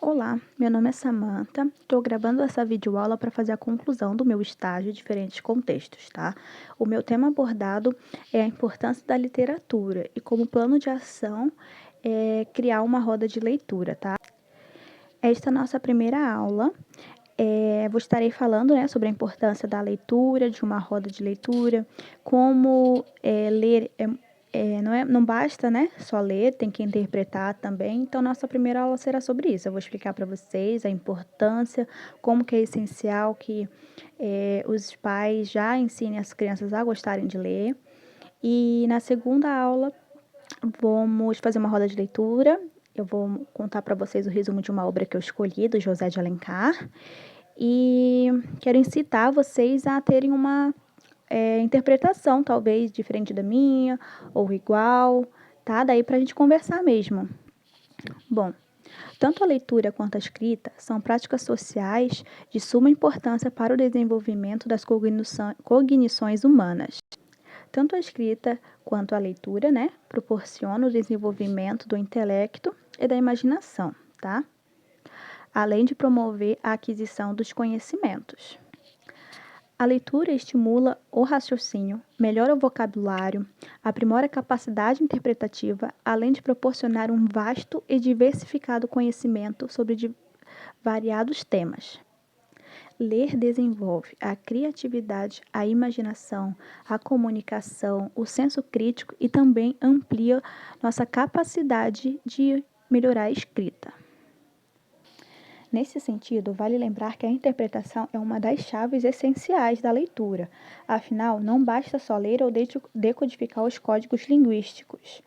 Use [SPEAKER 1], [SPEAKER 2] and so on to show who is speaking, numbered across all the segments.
[SPEAKER 1] Olá, meu nome é Samantha. Estou gravando essa videoaula para fazer a conclusão do meu estágio em diferentes contextos, tá? O meu tema abordado é a importância da literatura e como plano de ação é criar uma roda de leitura, tá? Esta é a nossa primeira aula. Estarei falando, né, sobre a importância da leitura, de uma roda de leitura, como ler não basta, né, só ler, tem que interpretar também. Então, nossa primeira aula será sobre isso. Eu vou explicar para vocês a importância, como que é essencial que os pais já ensinem as crianças a gostarem de ler. E na segunda aula, vamos fazer uma roda de leitura. Eu vou contar para vocês o resumo de uma obra que eu escolhi, do José de Alencar. E quero incitar vocês a terem uma interpretação, talvez diferente da minha, ou igual, tá? Daí pra gente conversar mesmo. Bom, tanto a leitura quanto a escrita são práticas sociais de suma importância para o desenvolvimento das cognições humanas. Tanto a escrita quanto a leitura, né, proporcionam o desenvolvimento do intelecto e da imaginação, tá? Além de promover a aquisição dos conhecimentos. A leitura estimula o raciocínio, melhora o vocabulário, aprimora a capacidade interpretativa, além de proporcionar um vasto e diversificado conhecimento sobre variados temas. Ler desenvolve a criatividade, a imaginação, a comunicação, o senso crítico e também amplia nossa capacidade de melhorar a escrita. Nesse sentido, vale lembrar que a interpretação é uma das chaves essenciais da leitura. Afinal, não basta só ler ou decodificar os códigos linguísticos.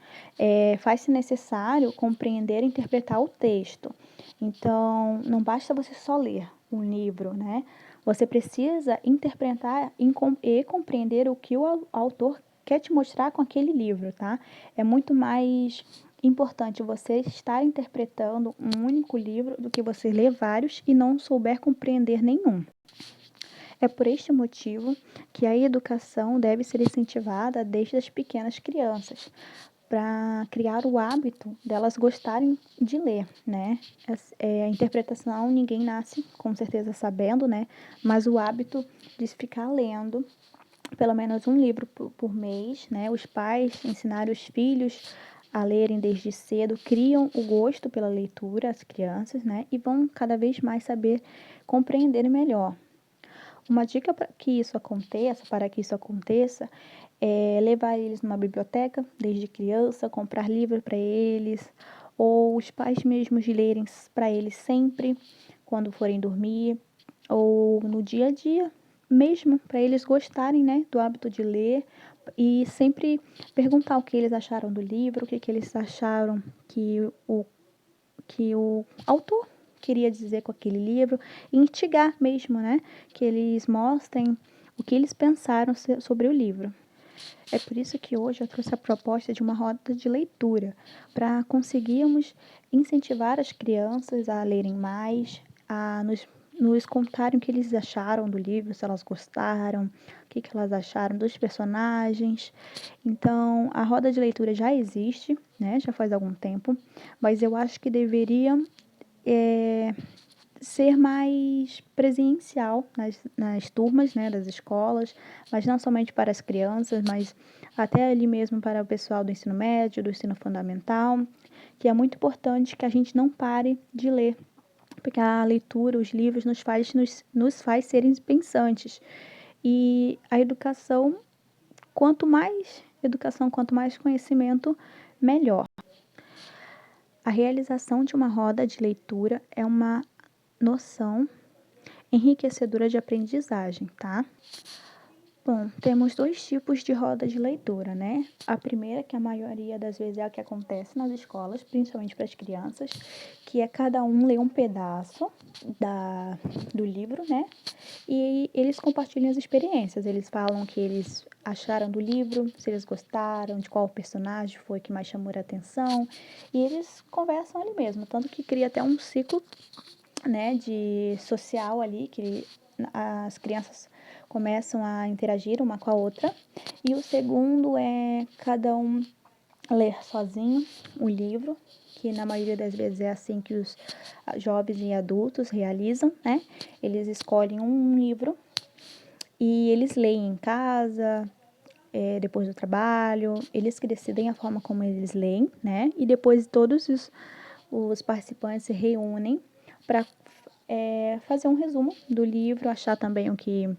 [SPEAKER 1] Faz-se necessário compreender e interpretar o texto. Então, não basta você só ler um livro, né? Você precisa interpretar e compreender o que o autor quer te mostrar com aquele livro, tá? É muito mais importante você estar interpretando um único livro do que você ler vários e não souber compreender nenhum. É por este motivo que a educação deve ser incentivada desde as pequenas crianças, para criar o hábito delas gostarem de ler, né? A interpretação ninguém nasce com certeza sabendo, né? Mas o hábito de ficar lendo pelo menos um livro por mês, né? Os pais ensinarem os filhos a lerem desde cedo, criam o gosto pela leitura, as crianças, né? E vão cada vez mais saber compreender melhor. Uma dica para que isso aconteça, é levar eles numa biblioteca desde criança, comprar livro para eles, ou os pais mesmos lerem para eles sempre quando forem dormir, ou no dia a dia mesmo, para eles gostarem, né, do hábito de ler e sempre perguntar o que eles acharam do livro, o que eles acharam que o autor queria dizer com aquele livro, e instigar mesmo, né, que eles mostrem o que eles pensaram sobre o livro. É por isso que hoje eu trouxe a proposta de uma roda de leitura, para conseguirmos incentivar as crianças a lerem mais, a nos contarem o que eles acharam do livro, se elas gostaram, o que elas acharam dos personagens. Então, a roda de leitura já existe, né? Já faz algum tempo, mas eu acho que deveria ser mais presencial nas turmas, né, das escolas, mas não somente para as crianças, mas até ali mesmo para o pessoal do ensino médio, do ensino fundamental, que é muito importante que a gente não pare de ler, porque a leitura, os livros nos faz serem pensantes. E a educação, quanto mais conhecimento, melhor. A realização de uma roda de leitura é uma noção enriquecedora de aprendizagem, tá? Bom, temos dois tipos de roda de leitura, né? A primeira, que a maioria das vezes é a que acontece nas escolas, principalmente para as crianças, que é cada um ler um pedaço do livro, né? E eles compartilham as experiências. Eles falam o que eles acharam do livro, se eles gostaram, de qual personagem foi que mais chamou a atenção. E eles conversam ali mesmo, tanto que cria até um ciclo, né, de social ali, que as crianças começam a interagir uma com a outra. E o segundo é cada um ler sozinho o livro que na maioria das vezes é assim que os jovens e adultos realizam, né? Eles escolhem um livro e eles leem em casa, depois do trabalho, eles que decidem a forma como eles leem, né? E depois todos os participantes se reúnem para fazer um resumo do livro, achar também o que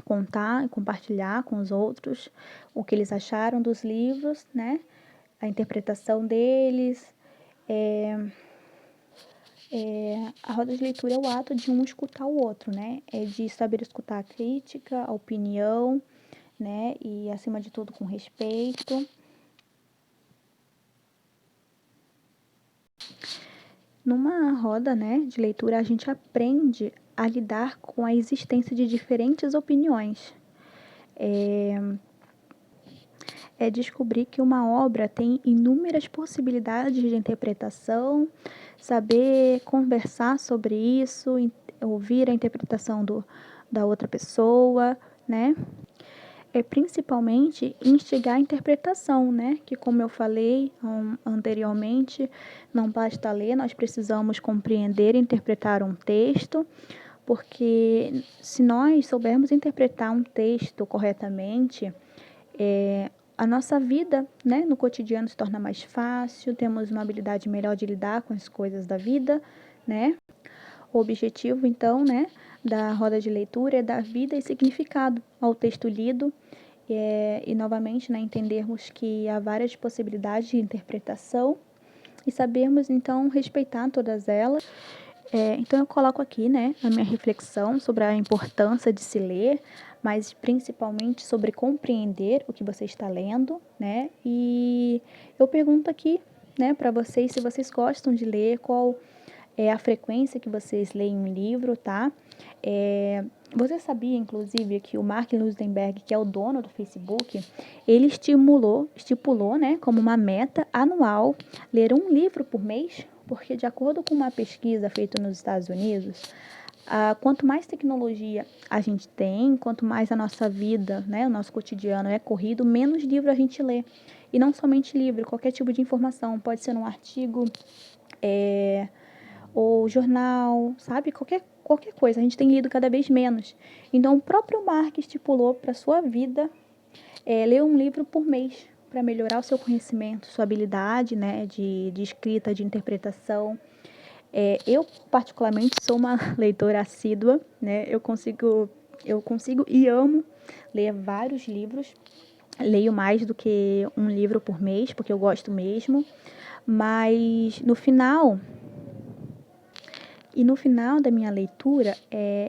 [SPEAKER 1] contar e compartilhar com os outros, o que eles acharam dos livros, né? A interpretação deles. A roda de leitura é o ato de um escutar o outro, né? É de saber escutar a crítica, a opinião, né? E acima de tudo com respeito. Numa roda, né, de leitura, a gente aprende a lidar com a existência de diferentes opiniões. É descobrir que uma obra tem inúmeras possibilidades de interpretação, saber conversar sobre isso, ouvir a interpretação da outra pessoa, né? É principalmente instigar a interpretação, né? Que, como eu falei anteriormente, não basta ler, nós precisamos compreender e interpretar um texto, porque se nós soubermos interpretar um texto corretamente, a nossa vida, né, no cotidiano se torna mais fácil, temos uma habilidade melhor de lidar com as coisas da vida, né? O objetivo, então, né, da roda de leitura é dar vida e significado ao texto lido e novamente, né, entendermos que há várias possibilidades de interpretação e sabermos, então, respeitar todas elas. Então, eu coloco aqui, né, a minha reflexão sobre a importância de se ler, mas principalmente sobre compreender o que você está lendo, né? E eu pergunto aqui, né, para vocês se vocês gostam de ler, qual é a frequência que vocês leem um livro, tá? Você sabia, inclusive, que o Mark Zuckerberg, que é o dono do Facebook, ele estipulou, né, como uma meta anual ler um livro por mês? Porque, de acordo com uma pesquisa feita nos Estados Unidos, quanto mais tecnologia a gente tem, quanto mais a nossa vida, né, o nosso cotidiano é corrido, menos livro a gente lê. E não somente livro, qualquer tipo de informação, pode ser um artigo, ou jornal, sabe? Qualquer coisa, a gente tem lido cada vez menos. Então, o próprio Mark estipulou para a sua vida ler um livro por mês para melhorar o seu conhecimento, sua habilidade, né, de escrita, de interpretação. Eu, particularmente, sou uma leitora assídua, né? Eu consigo e amo ler vários livros. Leio mais do que um livro por mês, porque eu gosto mesmo. Mas no final da minha leitura,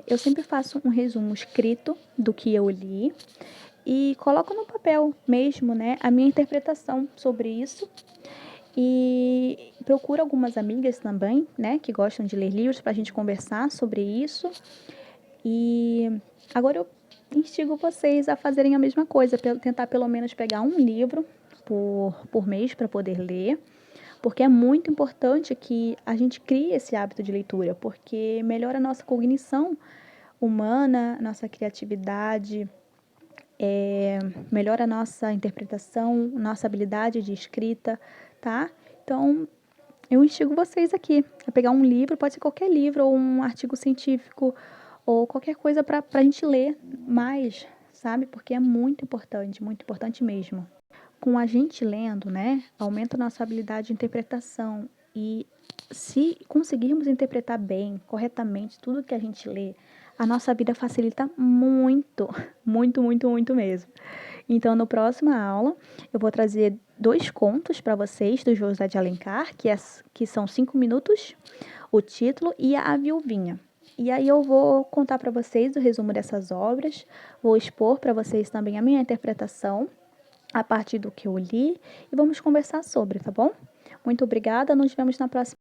[SPEAKER 1] eu sempre faço um resumo escrito do que eu li e coloco no papel mesmo, né, a minha interpretação sobre isso. E procuro algumas amigas também, né, que gostam de ler livros para a gente conversar sobre isso. E agora eu instigo vocês a fazerem a mesma coisa, tentar pelo menos pegar um livro por mês para poder ler, porque é muito importante que a gente crie esse hábito de leitura, porque melhora a nossa cognição humana, nossa criatividade, melhora a nossa interpretação, nossa habilidade de escrita, tá? Então, eu instigo vocês aqui a pegar um livro, pode ser qualquer livro, ou um artigo científico, ou qualquer coisa para a gente ler mais, sabe? Porque é muito importante mesmo. Com a gente lendo, né, aumenta a nossa habilidade de interpretação e se conseguirmos interpretar bem, corretamente, tudo que a gente lê, a nossa vida facilita muito, muito mesmo. Então, na próxima aula, eu vou trazer 2 contos para vocês do José de Alencar, que são 5 minutos, o título e a viuvinha. E aí eu vou contar para vocês o resumo dessas obras, vou expor para vocês também a minha interpretação a partir do que eu li e vamos conversar sobre, tá bom? Muito obrigada, nos vemos na próxima.